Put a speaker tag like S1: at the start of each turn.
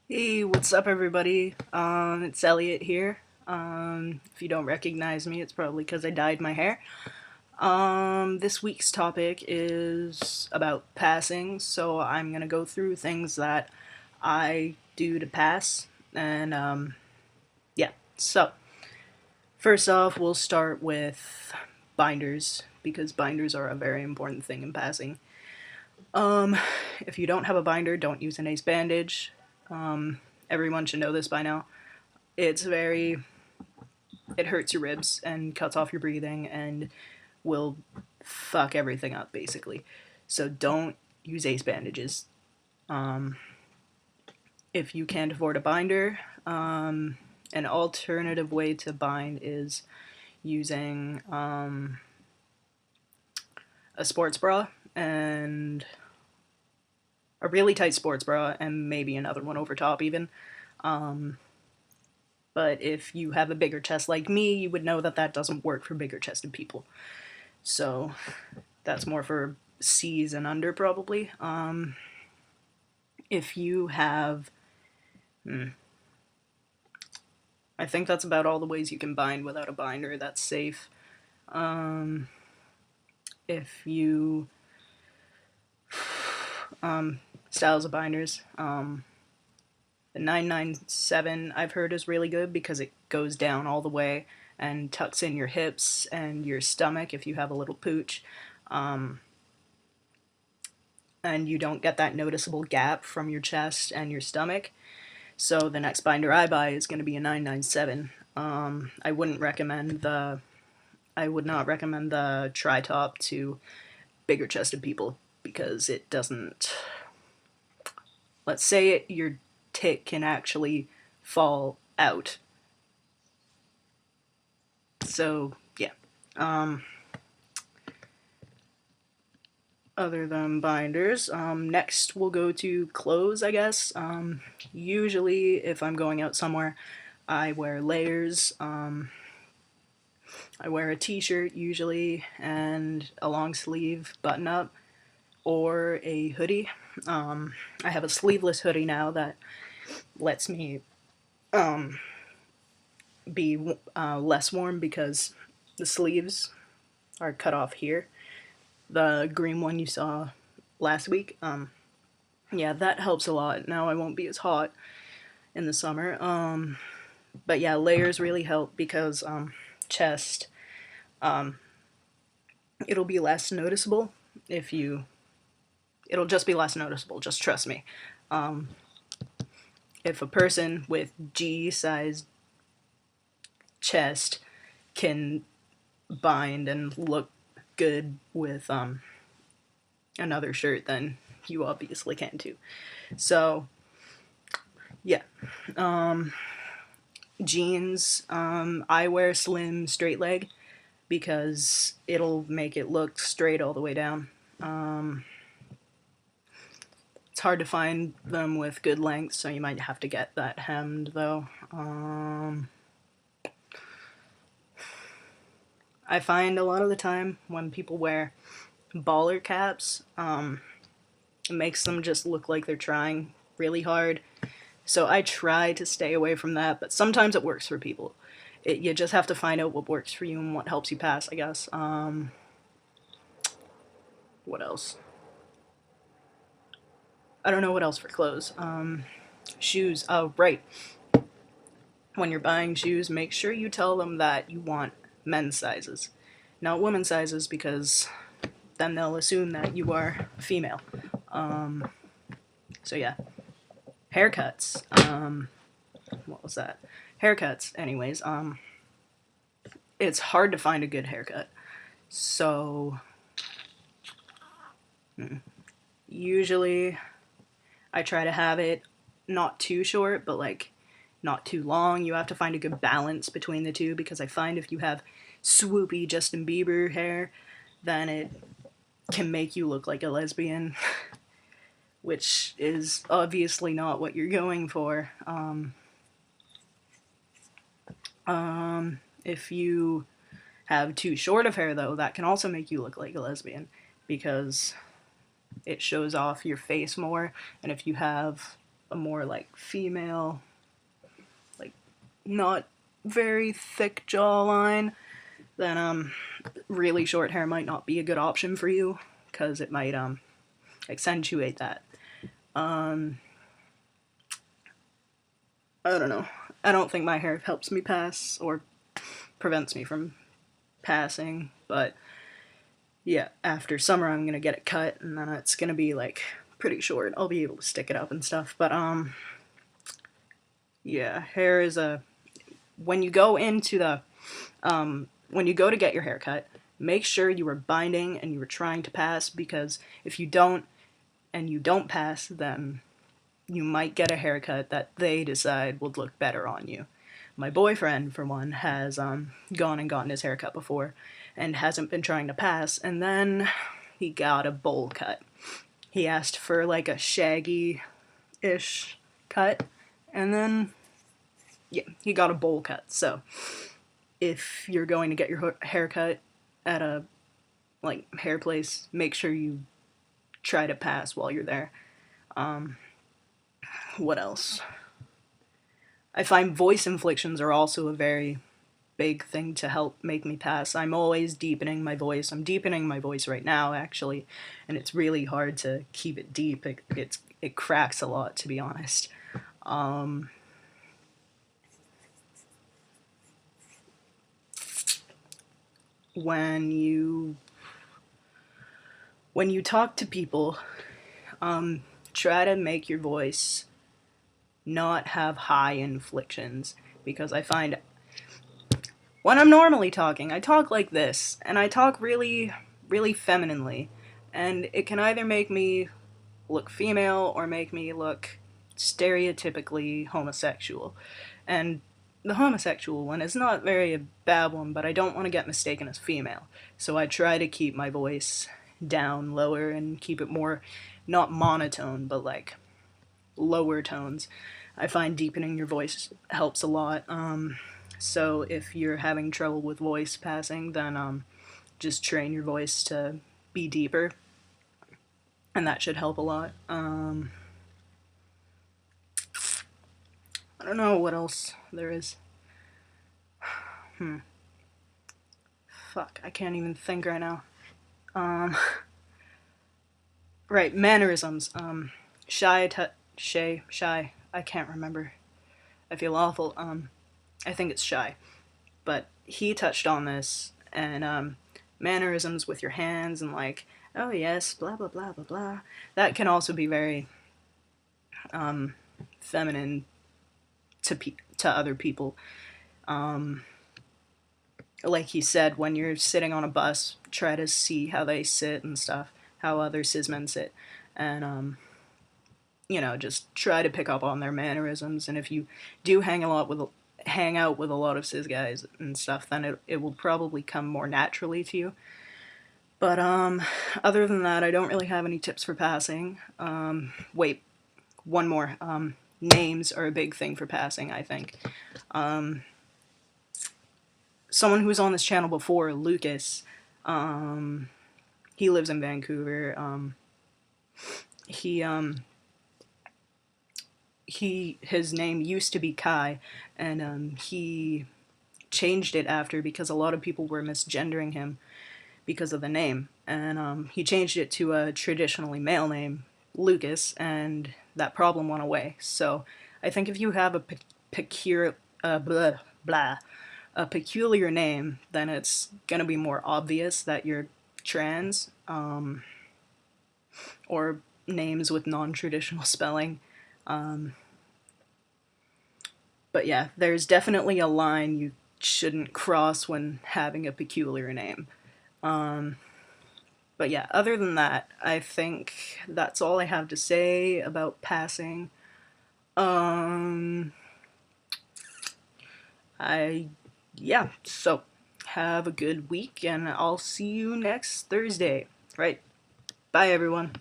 S1: Hey, what's up, everybody? It's Elliott here. If you don't recognize me, it's probably because I dyed my hair. This week's topic is about passing, so I'm gonna go through things that I do to pass, and yeah. So, first off, we'll start with binders, because binders are a very important thing in passing. Um, if you don't have a binder, don't use an ace bandage. Everyone should know this by now. It's very it hurts your ribs and cuts off your breathing and will fuck everything up basically. So don't use ace bandages. Um, if you can't afford a binder, an alternative way to bind is using a sports bra and a really tight sports bra and maybe another one over top even. Um, but if you have a bigger chest like me, you would know that that doesn't work for bigger chested people. So that's more for C's and under probably. If you have, I think that's about all the ways you can bind without a binder. That's safe. Um, if you styles of binders, the 997 I've heard is really good because it goes down all the way and tucks in your hips and your stomach if you have a little pooch. Um, and you don't get that noticeable gap from your chest and your stomach. So the next binder I buy is going to be a 997. I would not recommend the tri-top to bigger chested people because it doesn't. Let's say your tit can actually fall out. So yeah. Um, Other than binders, next we'll go to clothes, I guess. Usually, if I'm going out somewhere, I wear layers. I wear a t-shirt usually and a long sleeve button up or a hoodie. I have a sleeveless hoodie now that lets me be less warm because the sleeves are cut off here. The green one you saw last week, yeah, that helps a lot. Now I won't be as hot in the summer. But yeah, layers really help because chest, it'll be less noticeable if you. It'll just be less noticeable. Just trust me. Um, if a person with G-sized chest can bind and look good with another shirt, then you obviously can too. So yeah, jeans. I wear slim straight leg because it'll make it look straight all the way down. It's hard to find them with good length, so you might have to get that hemmed though. I find a lot of the time when people wear baller caps, it makes them just look like they're trying really hard. So I try to stay away from that, but sometimes it works for people. You just have to find out what works for you and what helps you pass, I guess. What else? I don't know what else for clothes. Shoes. Oh, right. When you're buying shoes, make sure you tell them that you want men's sizes, not women's sizes, because then they'll assume that you are female. So yeah, haircuts. What was that? Haircuts. Anyways, it's hard to find a good haircut. So usually I try to have it not too short, but like not too long. You have to find a good balance between the two because I find if you have swoopy Justin Bieber hair, then it can make you look like a lesbian, which is obviously not what you're going for. If you have too short of hair, though, that can also make you look like a lesbian because it shows off your face more. And if you have a more like female, like not very thick jawline, then really short hair might not be a good option for you because it might accentuate that. Um, I don't know. I don't think my hair helps me pass or prevents me from passing, but yeah, after summer I'm gonna get it cut and then it's gonna be like pretty short. I'll be able to stick it up and stuff, but yeah, hair is a when you go into the when you go to get your hair cut, make sure you are binding and you are trying to pass, because if you don't and you don't pass, then you might get a haircut that they decide would look better on you. My boyfriend, for one, has gone and gotten his haircut before and hasn't been trying to pass, and then he got a bowl cut. He asked for like a shaggy-ish cut, and then, yeah, he got a bowl cut. So, if you're going to get your haircut at a, like, hair place, make sure you try to pass while you're there. What else? I find voice inflections are also a very big thing to help make me pass. I'm always deepening my voice. I'm deepening my voice right now, actually, and it's really hard to keep it deep. It cracks a lot, to be honest. When you talk to people, try to make your voice not have high inflections, because I find when I'm normally talking, I talk like this, and I talk really, really femininely, and it can either make me look female or make me look stereotypically homosexual. And the homosexual one is not very a bad one, but I don't want to get mistaken as female. So I try to keep my voice down lower and keep it more, not monotone, but like lower tones. I find deepening your voice helps a lot. So if you're having trouble with voice passing, then just train your voice to be deeper, and that should help a lot. I don't know what else there is. Fuck, I can't even think right now. Right, mannerisms. Shy. I can't remember. I feel awful. I think it's Shy. But he touched on this, and mannerisms with your hands and like, oh yes, blah blah blah blah blah. That can also be very feminine to other people. Like he said, when you're sitting on a bus, try to see how they sit and stuff, how other cis men sit, and just try to pick up on their mannerisms. And if you do hang out with a lot of cis guys and stuff, then it will probably come more naturally to you. But other than that, I don't really have any tips for passing. Wait, one more. Names are a big thing for passing, I think. Someone who was on this channel before, Lucas, he lives in Vancouver. His name used to be Kai, and he changed it after because a lot of people were misgendering him because of the name, and he changed it to a traditionally male name, Lucas, and that problem went away. So I think if you have a peculiar a peculiar name, then it's gonna be more obvious that you're trans, or names with non-traditional spelling. But yeah, there's definitely a line you shouldn't cross when having a peculiar name. But yeah, other than that, I think that's all I have to say about passing. Yeah, so have a good week, and I'll see you next Thursday. Right. Bye, everyone.